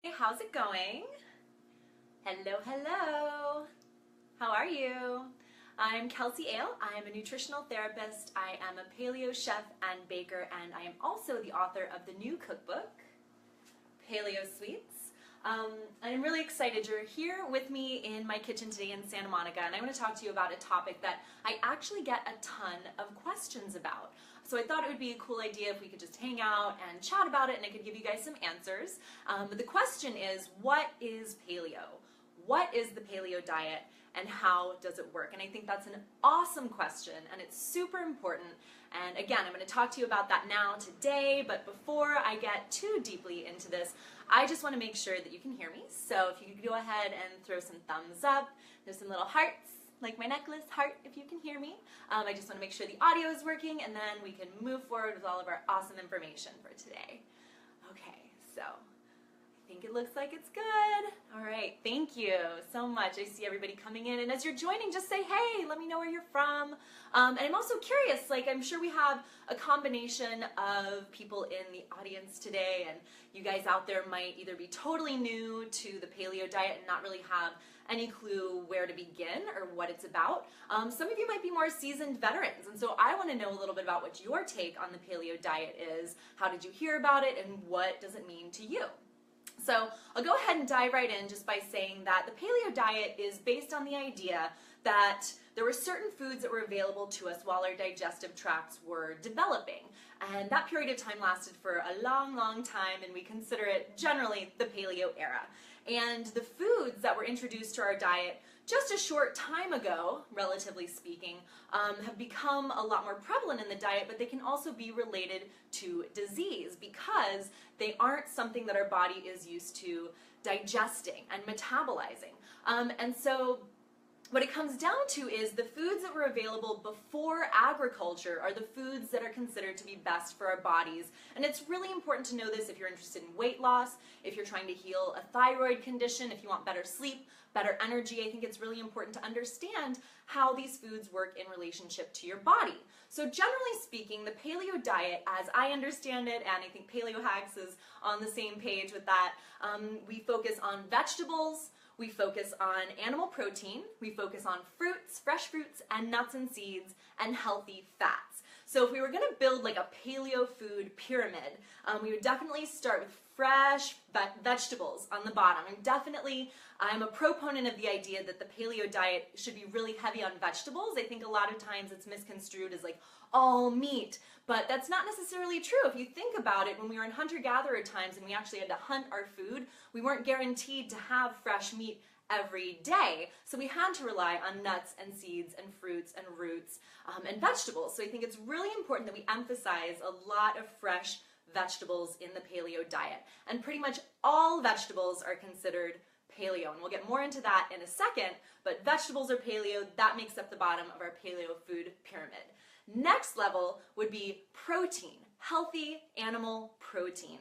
Hey, how's it going? Hello, hello. How are you? I'm Kelsey Ale. I am a nutritional therapist. I am a paleo chef and baker, and I am also the author of the new cookbook, Paleo Sweets. I'm really excited you're here with me in my kitchen today in Santa Monica, and I want to talk to you about a topic that I actually get a ton of questions about. So I thought it would be a cool idea if we could just hang out and chat about it, and I could give you guys some answers. But the question is, what is paleo? What is the paleo diet, and how does it work? And I think that's an awesome question, and it's super important. And again, I'm going to talk to you about that now today, but before I get too deeply into this, I just want to make sure that you can hear me. So if you could go ahead and throw some thumbs up, there's some little hearts, like my necklace, heart if you can hear me. I just want to make sure the audio is working, and then we can move forward with all of our awesome information for today. Okay, so I think it looks like it's good. All right, thank you so much. I see everybody coming in, and as you're joining, just say, hey, let me know where you're from. And I'm also curious, like I'm sure we have a combination of people in the audience today, and you guys out there might either be totally new to the paleo diet and not really have any clue where to begin or what it's about. Some of you might be more seasoned veterans, and so I want to know a little bit about what your take on the paleo diet is. How did you hear about it, and what does it mean to you? So I'll go ahead and dive right in just by saying that the paleo diet is based on the idea that there were certain foods that were available to us while our digestive tracts were developing. And that period of time lasted for a long, long time, and we consider it generally the paleo era. And the foods that were introduced to our diet just a short time ago, relatively speaking, have become a lot more prevalent in the diet, but they can also be related to disease because they aren't something that our body is used to digesting and metabolizing. And so what it comes down to is the foods that were available before agriculture are the foods that are considered to be best for our bodies. And it's really important to know this if you're interested in weight loss, if you're trying to heal a thyroid condition, if you want better sleep, better energy. I think it's really important to understand how these foods work in relationship to your body. So generally speaking, the paleo diet, as I understand it, and I think PaleoHacks is on the same page with that, we focus on vegetables, we focus on animal protein, we focus on fruits, fresh fruits, and nuts and seeds, and healthy fats. So if we were going to build like a paleo food pyramid, we would definitely start with fresh vegetables on the bottom. I'm a proponent of the idea that the paleo diet should be really heavy on vegetables. I think a lot of times it's misconstrued as like all meat, but that's not necessarily true. If you think about it, when we were in hunter-gatherer times and we actually had to hunt our food, we weren't guaranteed to have fresh meat every day. So we had to rely on nuts and seeds and fruits and roots and vegetables. So I think it's really important that we emphasize a lot of fresh vegetables in the paleo diet. And pretty much all vegetables are considered paleo. And we'll get more into that in a second, but vegetables are paleo. That makes up the bottom of our paleo food pyramid. Next level would be protein, healthy animal protein.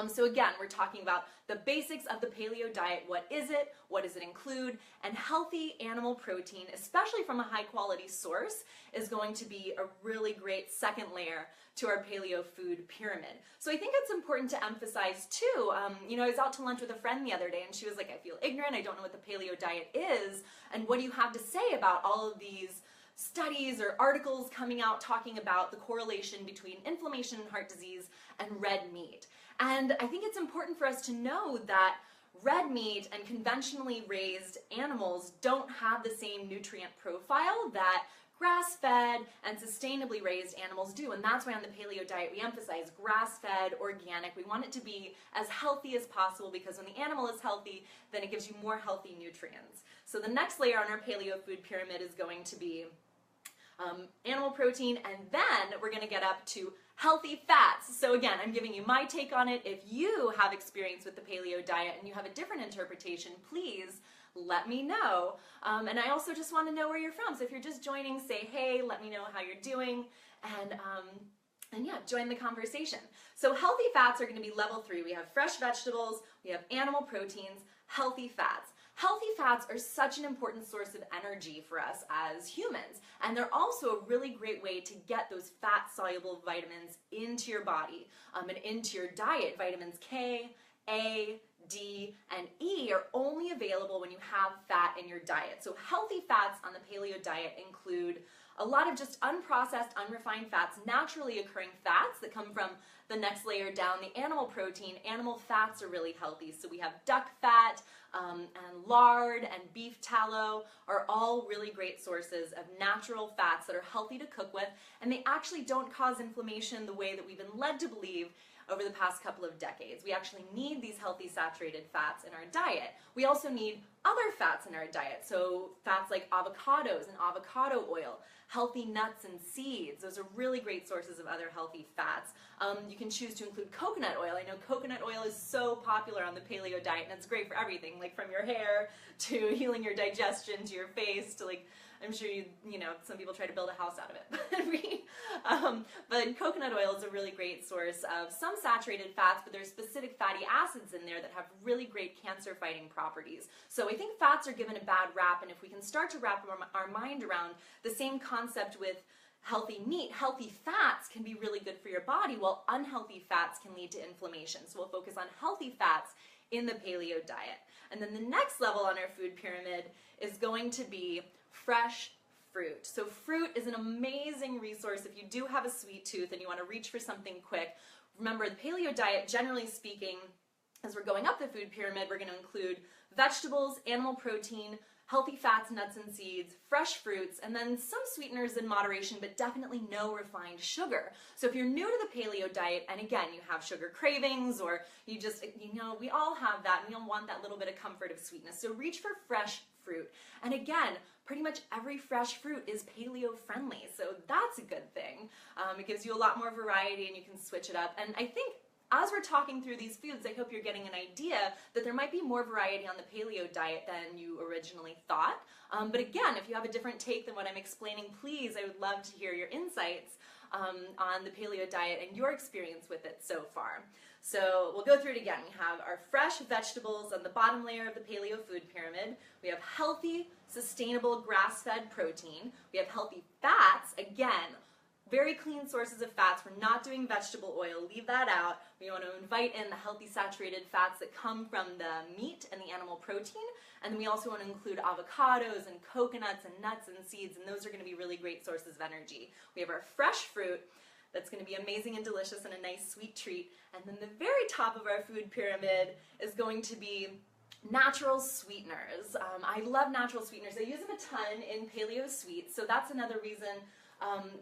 So again, we're talking about the basics of the paleo diet. What is it? What does it include? And healthy animal protein, especially from a high quality source, is going to be a really great second layer to our paleo food pyramid. So I think it's important to emphasize too, I was out to lunch with a friend the other day and she was like, I feel ignorant, I don't know what the paleo diet is, and what do you have to say about all of these studies or articles coming out talking about the correlation between inflammation and heart disease and red meat? And I think it's important for us to know that red meat and conventionally raised animals don't have the same nutrient profile that grass-fed and sustainably raised animals do. And that's why on the paleo diet we emphasize grass-fed, organic. We want it to be as healthy as possible because when the animal is healthy, then it gives you more healthy nutrients. So the next layer on our paleo food pyramid is going to be animal protein, and then we're going to get up to healthy fats. So again, I'm giving you my take on it. If you have experience with the paleo diet and you have a different interpretation, please let me know. And I also just want to know where you're from. So if you're just joining, say hey, let me know how you're doing, and yeah, join the conversation. So healthy fats are going to be level 3. We have fresh vegetables, we have animal proteins, healthy fats. Healthy fats are such an important source of energy for us as humans, and they're also a really great way to get those fat-soluble vitamins into your body and into your diet. Vitamins K, A, D, have fat in your diet. So healthy fats on the paleo diet include a lot of just unprocessed, unrefined fats, naturally occurring fats that come from the next layer down, the animal protein. Animal fats are really healthy. So we have duck fat and lard and beef tallow are all really great sources of natural fats that are healthy to cook with, and they actually don't cause inflammation the way that we've been led to believe over the past couple of decades. We actually need these healthy saturated fats in our diet. We also need other fats in our diet, so fats like avocados and avocado oil, healthy nuts and seeds. Those are really great sources of other healthy fats. You can choose to include coconut oil. I know coconut oil is so popular on the paleo diet, and it's great for everything, like from your hair to healing your digestion to your face to, like, I'm sure you know, some people try to build a house out of it. But coconut oil is a really great source of some saturated fats, but there's specific fatty acids in there that have really great cancer-fighting properties. So I think fats are given a bad rap, and if we can start to wrap our mind around the same concept with healthy meat, healthy fats can be really good for your body, while unhealthy fats can lead to inflammation. So we'll focus on healthy fats in the paleo diet. And then the next level on our food pyramid is going to be fresh fruit. So fruit is an amazing resource if you do have a sweet tooth and you want to reach for something quick. Remember, the paleo diet, generally speaking, as we're going up the food pyramid, we're going to include vegetables, animal protein, healthy fats, nuts and seeds, fresh fruits, and then some sweeteners in moderation, but definitely no refined sugar. So if you're new to the paleo diet, and again, you have sugar cravings, or you just, you know, we all have that, and we all want that little bit of comfort of sweetness. So reach for fresh fruit. And again, pretty much every fresh fruit is paleo friendly, so that's a good thing. It gives you a lot more variety and you can switch it up. And I think as we're talking through these foods, I hope you're getting an idea that there might be more variety on the paleo diet than you originally thought. But again, if you have a different take than what I'm explaining, please, I would love to hear your insights on the paleo diet and your experience with it so far. So we'll go through it again. We have our fresh vegetables on the bottom layer of the paleo food pyramid. We have healthy, sustainable grass-fed protein. We have healthy fats, again, very clean sources of fats. We're not doing vegetable oil, leave that out. We want to invite in the healthy saturated fats that come from the meat and the animal protein. And then we also want to include avocados and coconuts and nuts and seeds, and those are going to be really great sources of energy. We have our fresh fruit that's going to be amazing and delicious and a nice sweet treat. And then the very top of our food pyramid is going to be natural sweeteners. I love natural sweeteners. I use them a ton in Paleo Sweets, so that's another reason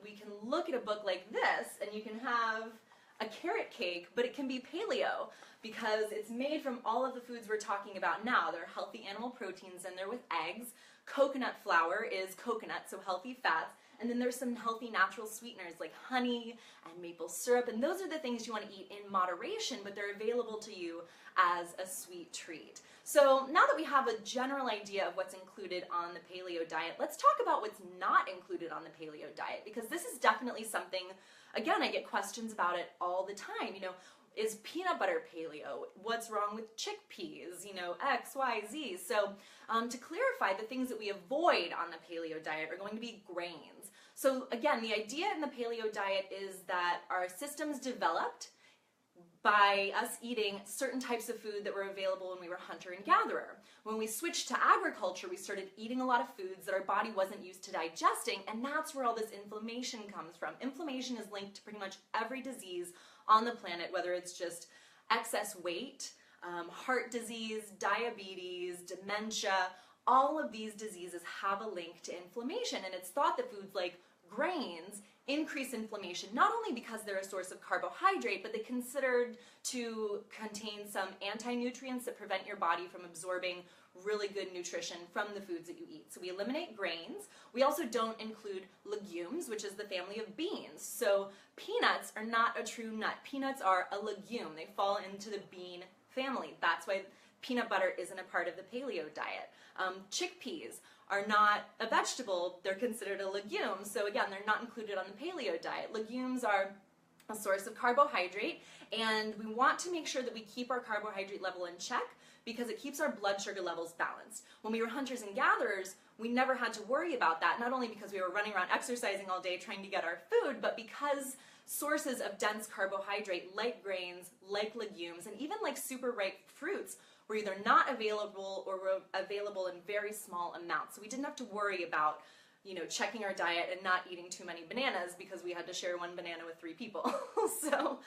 we can look at a book like this and you can have a carrot cake, but it can be paleo because it's made from all of the foods we're talking about now. There are healthy animal proteins in there with eggs. Coconut flour is coconut, so healthy fats. And then there's some healthy natural sweeteners like honey and maple syrup, and those are the things you want to eat in moderation, but they're available to you as a sweet treat. So now that we have a general idea of what's included on the paleo diet, let's talk about what's not included on the paleo diet, because this is definitely something, again, I get questions about it all the time. You know, is peanut butter paleo? What's wrong with chickpeas? You know, X, Y, Z. So to clarify, the things that we avoid on the paleo diet are going to be grains. So again, the idea in the paleo diet is that our systems developed by us eating certain types of food that were available when we were hunter and gatherer. When we switched to agriculture, we started eating a lot of foods that our body wasn't used to digesting, and that's where all this inflammation comes from. Inflammation is linked to pretty much every disease on the planet, whether it's just excess weight, heart disease, diabetes, dementia. All of these diseases have a link to inflammation, and it's thought that foods like grains increase inflammation, not only because they're a source of carbohydrate, but they're considered to contain some anti-nutrients that prevent your body from absorbing really good nutrition from the foods that you eat. So we eliminate grains. We also don't include legumes, which is the family of beans. So peanuts are not a true nut. Peanuts are a legume. They fall into the bean family. That's why peanut butter isn't a part of the paleo diet. Chickpeas are not a vegetable, they're considered a legume. So again, they're not included on the paleo diet. Legumes are a source of carbohydrate, and we want to make sure that we keep our carbohydrate level in check because it keeps our blood sugar levels balanced. When we were hunters and gatherers, we never had to worry about that, not only because we were running around exercising all day trying to get our food, but because sources of dense carbohydrate like grains, like legumes, and even like super ripe fruits were either not available or were available in very small amounts. So we didn't have to worry about, you know, checking our diet and not eating too many bananas because we had to share one banana with 3 people. So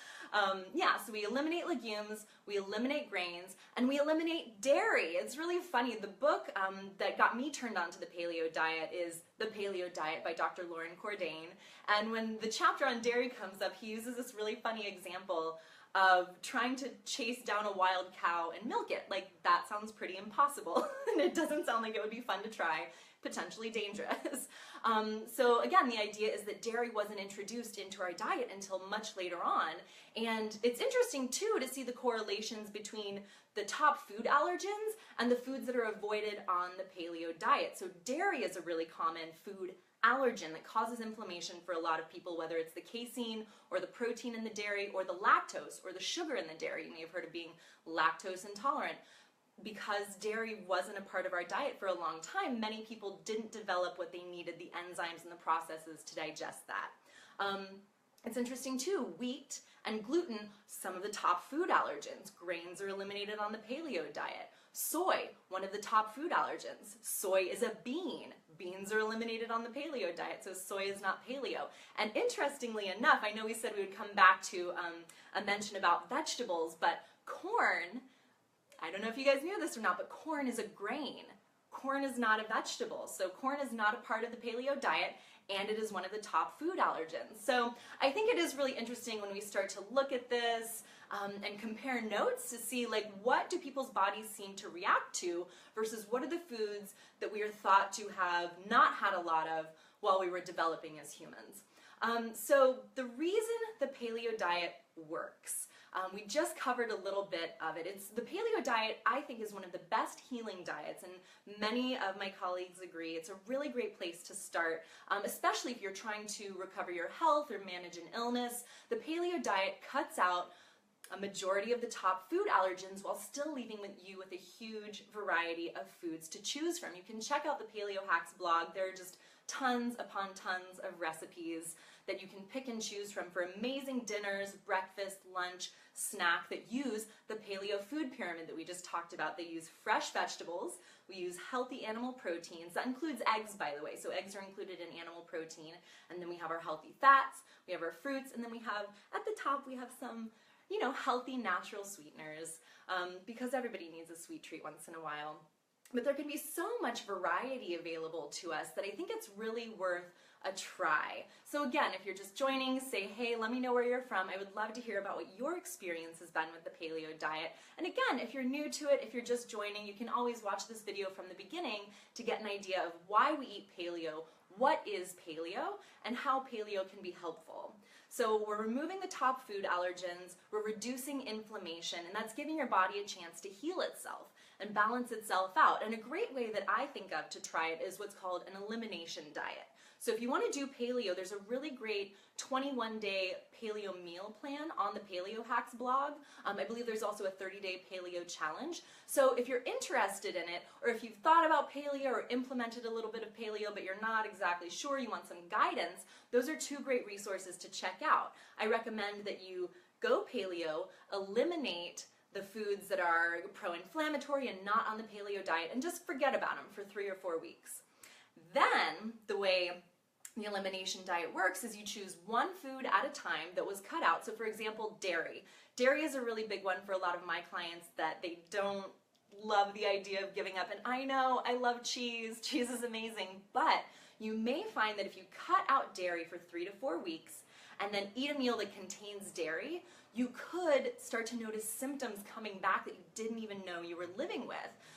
yeah, so we eliminate legumes, we eliminate grains, and we eliminate dairy. It's really funny. The book that got me turned on to the paleo diet is The Paleo Diet by Dr. Lauren Cordain. And when the chapter on dairy comes up, he uses this really funny example of trying to chase down a wild cow and milk it. Like, that sounds pretty impossible. And it doesn't sound like it would be fun to try. Potentially dangerous. So again, the idea is that dairy wasn't introduced into our diet until much later on. And it's interesting too to see the correlations between the top food allergens and the foods that are avoided on the paleo diet. So dairy is a really common food allergen that causes inflammation for a lot of people, whether it's the casein or the protein in the dairy or the lactose or the sugar in the dairy. You may have heard of being lactose intolerant. Because dairy wasn't a part of our diet for a long time, many people didn't develop what they needed, the enzymes and the processes to digest that. It's interesting too, wheat and gluten, some of the top food allergens. Grains are eliminated on the paleo diet. Soy, one of the top food allergens. Soy is a bean. Beans are eliminated on the paleo diet, so soy is not paleo. And interestingly enough, I know we said we would come back to a mention about vegetables, but corn, I don't know if you guys knew this or not, but corn is a grain. Corn is not a vegetable. So corn is not a part of the paleo diet, and it is one of the top food allergens. So I think it is really interesting when we start to look at this and compare notes to see, like, what do people's bodies seem to react to versus what are the foods that we are thought to have not had a lot of while we were developing as humans. So the reason the paleo diet works, we just covered a little bit of it. The paleo diet, I think, is one of the best healing diets, and many of my colleagues agree. It's a really great place to start, especially if you're trying to recover your health or manage an illness. The paleo diet cuts out a majority of the top food allergens while still leaving you with a huge variety of foods to choose from. You can check out the PaleoHacks blog. There are just tons upon tons of recipes that you can pick and choose from for amazing dinners, breakfast, lunch, snack that use the paleo food pyramid that we just talked about. They use fresh vegetables, we use healthy animal proteins. That includes eggs, by the way, so eggs are included in animal protein. And then we have our healthy fats, we have our fruits, and then we have, at the top, we have some, you know, healthy natural sweeteners, because everybody needs a sweet treat once in a while. But there can be so much variety available to us that I think it's really worth a try. So again, if you're just joining, say, hey, let me know where you're from. I would love to hear about what your experience has been with the paleo diet. And again, if you're new to it, if you're just joining, you can always watch this video from the beginning to get an idea of why we eat paleo, what is paleo, and how paleo can be helpful. So we're removing the top food allergens, we're reducing inflammation, and that's giving your body a chance to heal itself and balance itself out. And a great way that I think of to try it is what's called an elimination diet. So if you want to do paleo, there's a really great 21-day paleo meal plan on the PaleoHacks blog. I believe there's also a 30-day paleo challenge. So if you're interested in it, or if you've thought about paleo or implemented a little bit of paleo, but you're not exactly sure, you want some guidance, those are 2 great resources to check out. I recommend that you go paleo, eliminate the foods that are pro-inflammatory and not on the paleo diet, and just forget about them for 3 or 4 weeks. Then, the way the elimination diet works is you choose one food at a time that was cut out. So for example, dairy. Dairy is a really big one for a lot of my clients that they don't love the idea of giving up. And I know, I love cheese. Cheese is amazing. But you may find that if you cut out dairy for 3 to 4 weeks and then eat a meal that contains dairy, you could start to notice symptoms coming back that you didn't even know you were living with.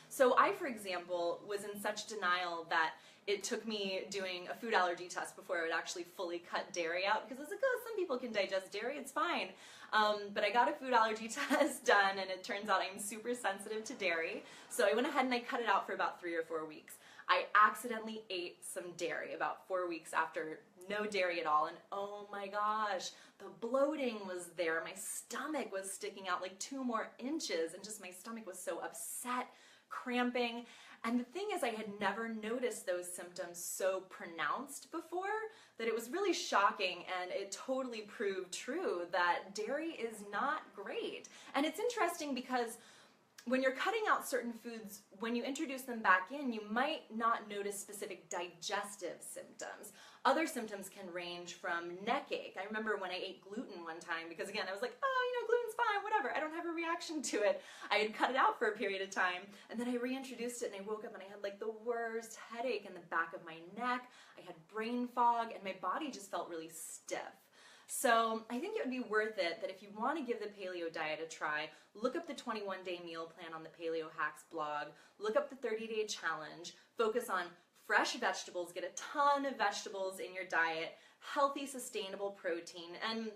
So I, for example, was in such denial that it took me doing a food allergy test before I would actually fully cut dairy out, because I was like, oh, some people can digest dairy, it's fine. But I got a food allergy test done, and it turns out I'm super sensitive to dairy. So I went ahead and I cut it out for about 3 or 4 weeks. I accidentally ate some dairy about 4 weeks after no dairy at all, and oh my gosh, the bloating was there. My stomach was sticking out like 2 more inches, and just my stomach was so upset, cramping. And the thing is, I had never noticed those symptoms so pronounced before that it was really shocking, and it totally proved true that dairy is not great. And it's interesting because when you're cutting out certain foods, when you introduce them back in, you might not notice specific digestive symptoms. Other symptoms can range from neck ache. I remember when I ate gluten one time, because again, I was like, oh, gluten's fine, whatever. I don't have a reaction to it. I had cut it out for a period of time, and then I reintroduced it, and I woke up and I had like the worst headache in the back of my neck. I had brain fog, and my body just felt really stiff. So I think it would be worth it that if you want to give the paleo diet a try, look up the 21-day meal plan on the PaleoHacks blog, look up the 30-day challenge, focus on fresh vegetables, get a ton of vegetables in your diet, healthy, sustainable protein. And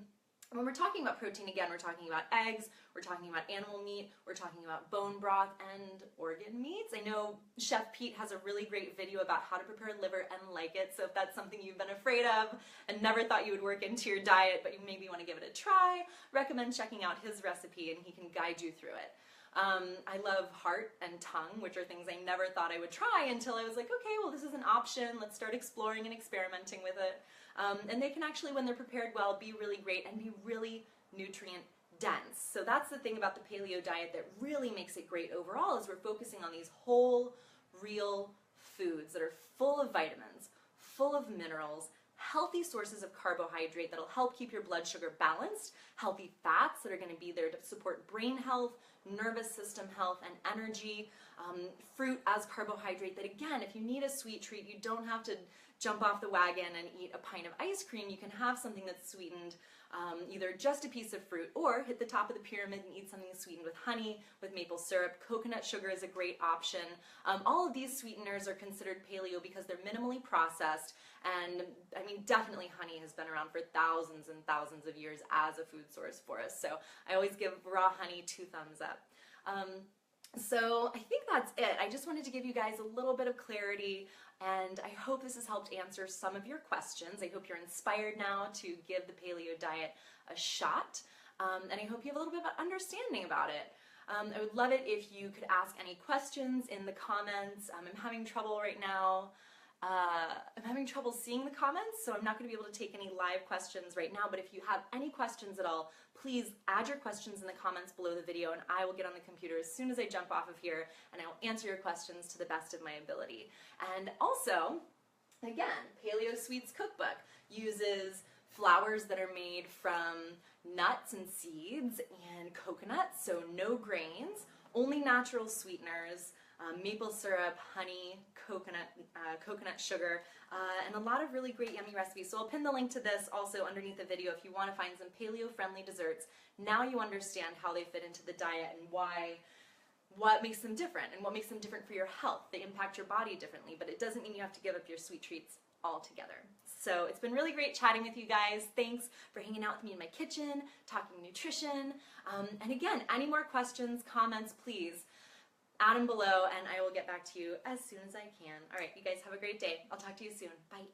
when we're talking about protein, again, we're talking about eggs, we're talking about animal meat, we're talking about bone broth and organ meats. I know Chef Pete has a really great video about how to prepare liver and like it, so if that's something you've been afraid of and never thought you would work into your diet, but you maybe want to give it a try, recommend checking out his recipe and he can guide you through it. I love heart and tongue, which are things I never thought I would try until I was like, okay, well, this is an option. Let's start exploring and experimenting with it. And they can actually, when they're prepared well, be really great and be really nutrient dense. So that's the thing about the paleo diet that really makes it great overall, is we're focusing on these whole, real foods that are full of vitamins, full of minerals, healthy sources of carbohydrate that'll help keep your blood sugar balanced, healthy fats that are going to be there to support brain health, nervous system health, and energy, fruit as carbohydrate that, again, if you need a sweet treat, you don't have to jump off the wagon and eat a pint of ice cream. You can have something that's sweetened, either just a piece of fruit, or hit the top of the pyramid and eat something sweetened with honey, with maple syrup. Coconut sugar is a great option. All of these sweeteners are considered paleo because they're minimally processed, and I mean, definitely honey has been around for thousands and thousands of years as a food source for us. So I always give raw honey 2 thumbs up. So I think that's it. I just wanted to give you guys a little bit of clarity, and I hope this has helped answer some of your questions. I hope you're inspired now to give the paleo diet a shot, and I hope you have a little bit of understanding about it. I would love it if you could ask any questions in the comments. I'm having trouble right now. I'm having trouble seeing the comments, so I'm not going to be able to take any live questions right now, but if you have any questions at all, please add your questions in the comments below the video, and I will get on the computer as soon as I jump off of here, and I will answer your questions to the best of my ability. And also, again, Paleo Sweets Cookbook uses flours that are made from nuts and seeds and coconuts, so no grains, only natural sweeteners, maple syrup, honey, coconut sugar, and a lot of really great yummy recipes. So I'll pin the link to this also underneath the video if you want to find some paleo-friendly desserts. Now you understand how they fit into the diet and what makes them different and what makes them different for your health. They impact your body differently, but it doesn't mean you have to give up your sweet treats altogether. So it's been really great chatting with you guys. Thanks for hanging out with me in my kitchen, talking nutrition. And again, any more questions, comments, please add them below, and I will get back to you as soon as I can. All right, you guys have a great day. I'll talk to you soon. Bye.